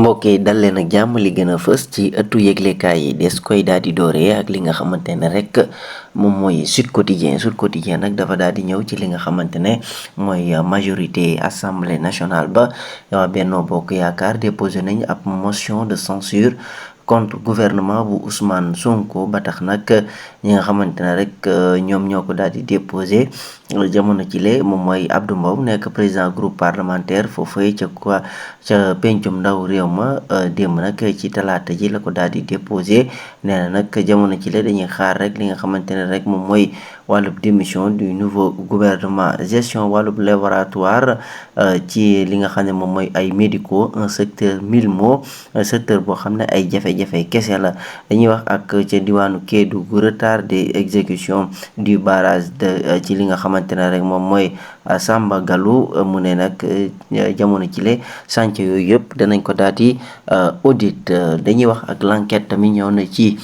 mbokk yi dal leen ak jàmm li gën a fës ci ëttu yëglekaay yi des koy daal di dooree ak li nga xamante ne rek moom mooy Sud Quotidien nag dafa daal di ñëw ci li nga xamante ne mooy majorité assemblée nationale ba Benno Bokk Yaakaar déposé nañ ab motion de censure contre gouvernement bu Ousmane Sonko ba tax nag ñi nga xamante ne rek ñoom ñoo ko daal di déposé jamono ci le moom mooy Abdou Mbow nekk président groupe parlementaire foofee ca pencum ndaw réew ma démb nag ci talaata ji la ko daal di déposé nee na nag jamono ci le dañuy xaar rek li nga xamante ne rek moom mooy wàllub démission du nouveau gouvernement gestion wàllub laboratoire ci li nga xam ne moom mooy ay médicaux un secteur mille mots secteur boo xam ne ay jafe-jafe kese la dañuy wax ak ca diwaanu Kédougou retard des exécutions du barrage de ci li nga xamante ne rek moom mooy Samba Galou mu ne nag jamono ci le chantier yooyu yëpp danañ ko daal di audit dañuy wax ak l'enquête tamit ñëw na ci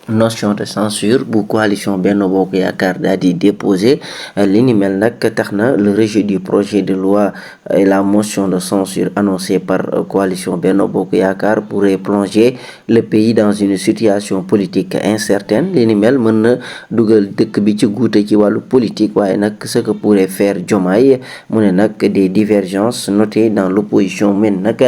notion de censure bu coalition Benno Bokk Yaakaar daal di déposé li ni mel nag tax na le rejet du projet de loi et la motion de censure annoncée par coalition Benno Bokk Yaakaar pourrait plonger le pays dans une situation politique incertaine li ni mel mën na dugal dëkk bi ci guute ci wàllu politique waaye nag ce que pourrait faire Diomaye mu ne nag des divergences notées dans l'opposition men nag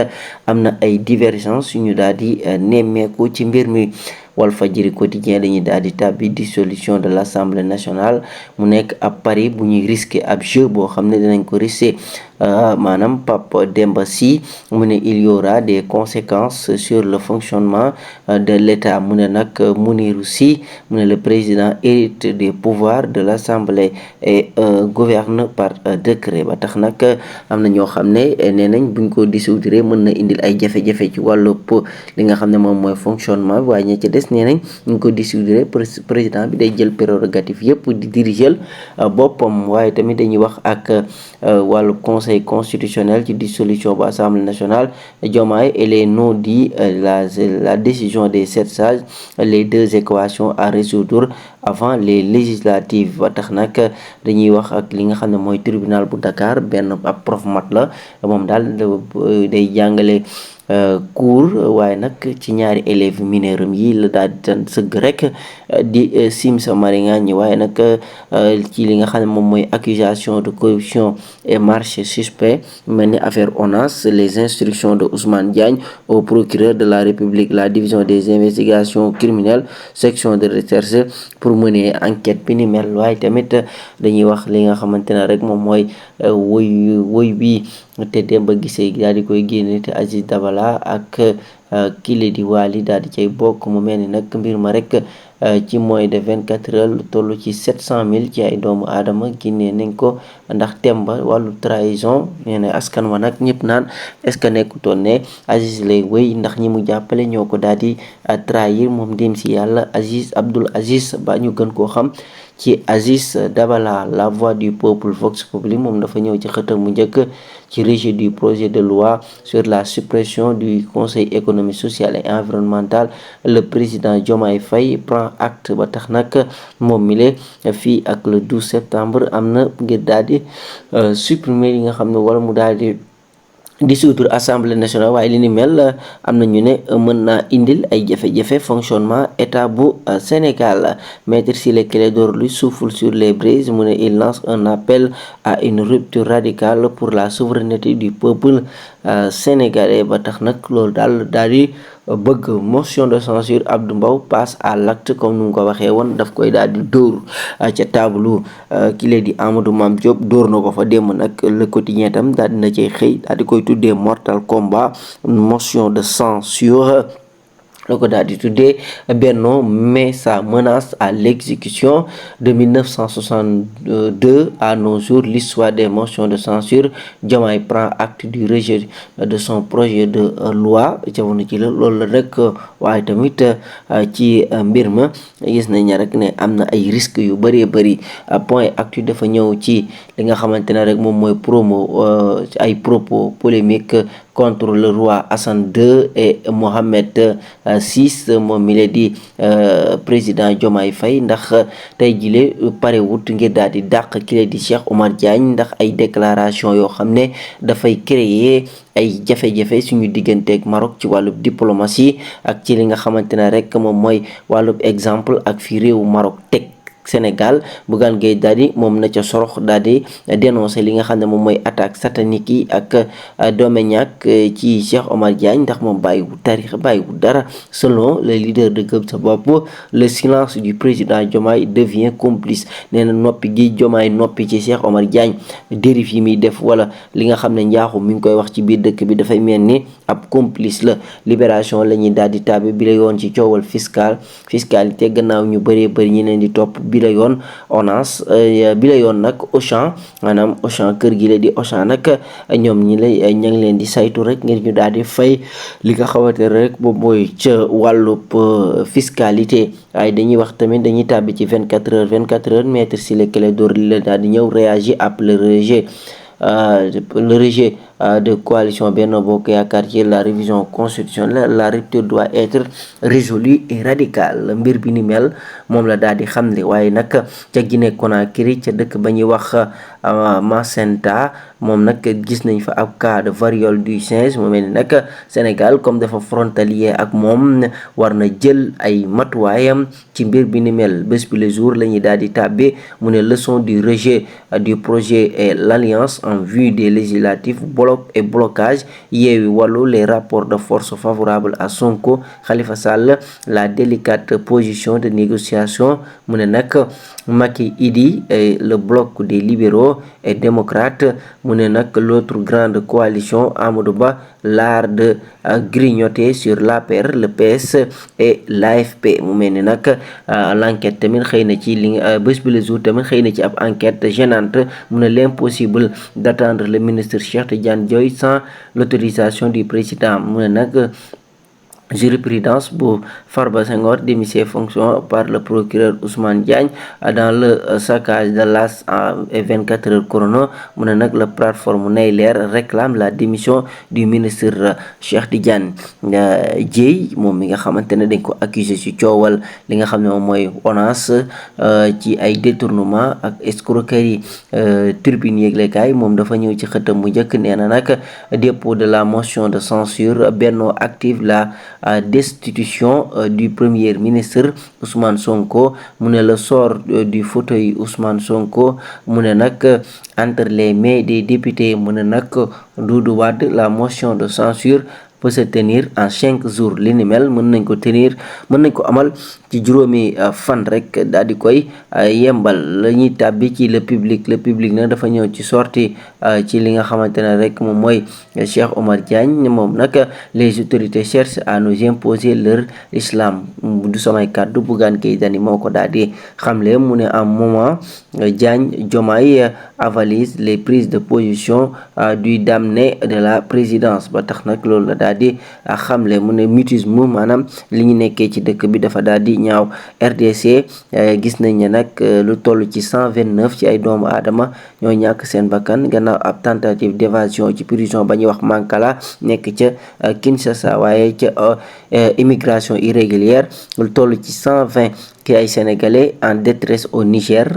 am na ay divergences yu ñu daal di nemmeeku ci mbir mi Walfadjri quotidien dañuy daal di tàbbi dissolution de l'Assemblée nationale mu nekk ab pari bu ñuy risqué ab jeu boo xam ne dinañ ko risqué maanaam Pape Demba Sy mu ne il y aura des conséquences sur le fonctionnement de l'État mu ne nag Mounirou Sy mu ne le président hérite des pouvoirs de l'Assemblée et gouverne par décret ba tax nag am na ñoo xam ne nee nañ buñ ko dissoudre mën na indil ay jafe-jafe ci wàllu li nga xam ne moom mooy fonctionnement bi waaye ña ci des nee nañ ñu ko dissoudre président bi day jël prérogative yëpp di diriger boppam waaye tamit dañuy wax ak wàllu conseil constitutionnel ci dissolution bu assemblée nationale Diomaye et les non-dits la décision des 7 sages les deux équations à résoudre avant les législatives ba tax nag dañuy wax ak li nga xam ne mooy tribunal bu Dakar benn ab prof mat la moom daal day jàngale cours waaye nag ci ñaari élèves mineurs yi la daal di sëgg rek di sim sa mariŋaañ waaye nag ci li nga xam ne moom mooy accusation de corruption et marché suspect mel ni affaire ONAS les instructions de Ousmane Diagne au procureur de la République la division des investigations criminelles section de recherche pour mener enquête bi ni mel waaye tamit dañuy wax li nga xamante ne rek moom mooy woy bi te Demba Guissé daal di koy génne te Aziz Dabala ak kile di Wally daal di cay bokk mu mel ni nag mbir ma rek ci moins de 24 heures lu toll ci 700 000 ci ay doomu aadama génnee nañ ko ndax temba wàllu trahison nee na askan wa nag ñëpp naan est-ce que nekkutoon ne Aziz lay wéy ndax ñi mu jàppale ñoo ko daal di trahir moom dem si yàlla Abdoul Aziz ba ñu gën koo xam ci Aziz Dabala la voix du peuple Vox Populi moom dafa ñëw ci xëtam mu njëkk ci rejet du projet de loi sur la suppression du conseil économique social et environnemental le président Diomaye Faye prend acte ba tax nag moom mi le fii ak le 12 septembre am na ngir daal di supprimer yi nga xam ne wala mu daal di dissoudre assemblée nationale waaye li ni mel am na ñu ne mën naa indil ay jafe-jafe fonctionnement état bu Sénégal maître Ciré Clédor Ly souffle sur les braises mu ne il lance un appel à une rupture radicale pour la souveraineté du peuple sénégalais ba tax nag loolu daal di bëgg motion de censure Abdou Mbow passe à l'acte comme nu mu ko waxee woon daf koy daal di dóor ca tableau ki lee di Amadou Mame Diop dóor na ko fa démb nag le quotidien tam daal dina cay xëy daal di koy tuddee mortal combat motion de censure la ko daal di tuddee Benno met sa menace à l'exécution de 1962 à nos jours l'histoire des motions de censure Diomaye prend acte du rejet de son projet de loi jamono ci la loolu la rek waaye tamit ci mbir ma gis nañ rek ne am na ay risques yu bëree bëri point actu dafa ñëw ci li nga xamante ne rek moom mooy ay propos polémique contre le roi Hassan II et Mohamed VI moom mi la di président Diomaye Faye ndax tey jile parewut ngir daal di dàq ki la di Cheikh Oumar Diagne ndax ay déclaration yoo xam ne dafay créer ay jafe-jafe suñu digganteeg Maroc ci wàllub diplomatie ak ci li nga xamante ne rek moom mooy wàllub exemple ak fi réewu Maroc teg Sénégal. Bougane Gueye Dany moom na ca sorox daal di dénoncé li nga xam ne moom mooy attaque satanique yi ak doome ñàkk ci Cheikh Oumar Diagne ndax moom bàyyiwu tarix bàyyiwu dara. Selon le leader de Gëm Sa Bopp, le silence du président Diomaye devient complice. nee na noppi gi Diomaye noppi ci Cheikh Oumar Diagne dérive yi muy def wala li nga xam ne njaaxu mi ngi koy wax ci biir dëkk bi dafay mel ni ab complice la. Libération la ñuy daal di tàbbi bi la yoon ci coowal fiscalité gannaaw ñu bëree bëri ñi leen di topp bi la yoon ONAS bi la yoon nag Auchan maanaam Auchan kër gi la di Auchan nag ñoom ñi lay ña ngi leen di saytu rek ngir ñu daal di fay li nga xamante rek moom mooy ca wàllub fiscalité. waaye dañuy wax tamit dañuy tàbbi ci 24 heures Maître Ciré Clédor Ly la daal di ñëw réagir après le rejet de coalition Benno Bokk Yaakaar ci la révision constitutionnelle. La rupture doit être résolue et radicale. Mbir bi ni mel moom la daal di xamle. waaye nag ca Guinée Conakry ca dëkk ba ñuy wax Macenta moom nag gis nañ fa ab cas de variole du singe. mu mel ni nag Sénégal comme dafa frontalier ak moom war na jël ay matuwaayam ci mbir bi ni mel. Bés bi le jour la ñuy daal di tàbbi mu ne leçon du rejet du projet et l'alliance en vue des législatives, bloc et blocage. Yewwi Wallu, les rapports de force favorables à Sonko. Khalifa Sall, la délicate position de négociation. mu ne nag Macky Idi le bloc des libéraux et démocrates. mu ne nag l'autre grande coalition Amadou Ba, l'art de grignoter sur l'APR, le PS et l'AFP. mu mel ni nag l'enquête tamit xëy na ci li Bés Bi Le Jour tamit xëy na ci ab enquête gênante. mu ne l'impossible d'attendre le ministre Cheikh Tidiane Dièye sans l'autorisation du président. mu ne nag jurisprudence bu Farba Senghor démis ses fonctions par le procureur Ousmane Diagne dans le saccage de l'As et 24 heures chrono. mu ne nag la plateforme Nay Leer réclame la démission du ministre Cheikh Tidiane Dièye moom mi nga xamante ne dañ ko accusé ci coowal li nga xam ne moom mooy ONAS ci ay détournement ak escroquerie. Tribune yëglekaay moom dafa ñëw ci xëtam mu njëkk nee na nag dépôt de la motion de censure. Benno active la destitution du premier ministre Ousmane Sonko. mu ne le sort du fauteuil Ousmane Sonko. mu ne nag entre les mains des députés. mu ne nag Doudou Wade, la motion de censure peut se tenir en 5 jours. li ni mel mën nañ ko amal ci juróomi fan rek daal di koy yembal. la ñuy tàbbi ci le public nag dafa ñëw ci sortie ci li nga xamante ne rek moom mooy Cheikh Oumar Diagne. moom nag les autorités cherchent à nous imposer leur islam. du samay kàddu Bougane Gueye Dany moo ko daal di xamle. mu ne en moment Diagne Diomaye avalise les prises de position du damné de la présidence. ba tax nag loolu la daal di xamle. mu ne mutisme maanaam li ñu nekkee ci dëkk bi dafa daal di ñaaw. RDC gis nañ ne nag lu toll ci 129 ci ay doomu aadama ñoo ñàkk seen bakkan gannaaw ab tentative d'évasion ci prison ba ñuy wax Mankala nekk ca Kinshasa. waaye ca immigration irrégulière lu toll ci 120 ci ay sénégalais en détresse au Niger.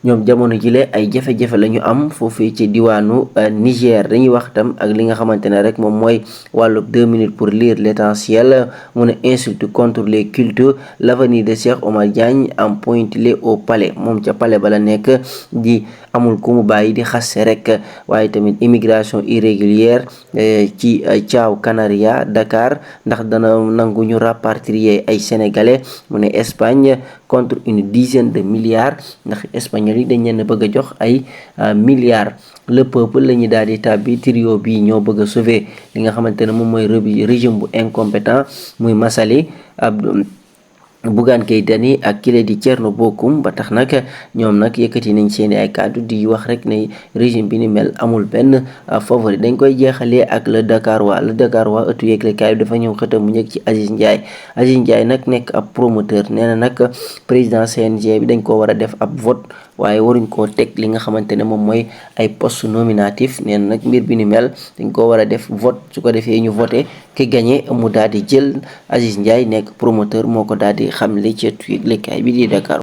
ñoom jamono jile ay jafe-jafe la ñu am foofee ci diwaanu Niger. dañuy wax tam ak li nga xamante ne rek moom mooy wàllu 2 minutes pour lire l'essentiel. mu ne insulte contre les cultes. l'avenir de Cheikh Oumar Diagne en pointillé au palais. moom ca palais ba la nekk di amul ku mu bàyyi di xasse rek. waaye tamit immigration irrégulière ci Thiaw Canaria Dakar ndax dana nangu ñu rapatrier ay sénégalais. mu ne Espagne contre une dizaine de milliards ndax espagnol yi dañ leen bëgg a jox ay milliards. le peuple la ñu daal di tàbbi trio bi ñoo bëgg a sauver li nga xamante ne moom mooy régime bu incompétent muy Massaly Bougane Gueye Dany ak kile di Thierno Bocoum. ba tax nag ñoom nag yëkkati nañ seeni ay kàddu di wax rek ne régime bi ni mel amul benn favori. dañ koy jeexalee ak le Dakar waa ëttu yëglekaay bi dafa ñëw xëtam mu njëkk ci Aziz Ndiaye nag nekk ab promoteur. nee na nag président CNG bi dañ ko war a def ab vote waaye waruñ koo teg li nga xamante ne moom mooy ay poste nominatif. neen nag mbir bi ni mel dañ ko war a def vote, su ko defee ñu voté ki gagné mu daal di jël. Aziz Ndiaye nekk promoteur moo ko daal di xamle ci yëglekaay bi di Dakar.